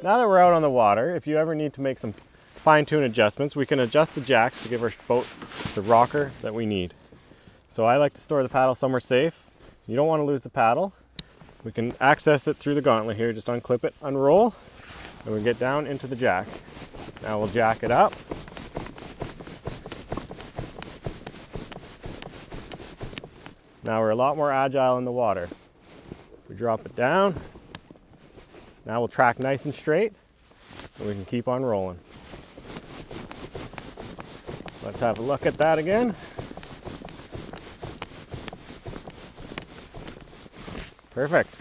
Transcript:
Now that we're out on the water, if you ever need to make some fine-tune adjustments, we can adjust the jacks to give our boat the rocker that we need. So I like to store the paddle somewhere safe. You don't want to lose the paddle. We can access it through the gauntlet here. Just unclip it, unroll, and we get down into the jack. Now we'll jack it up. Now we're a lot more agile in the water. We drop it down. Now we'll track nice and straight, and we can keep on rolling. Let's have a look at that again. Perfect.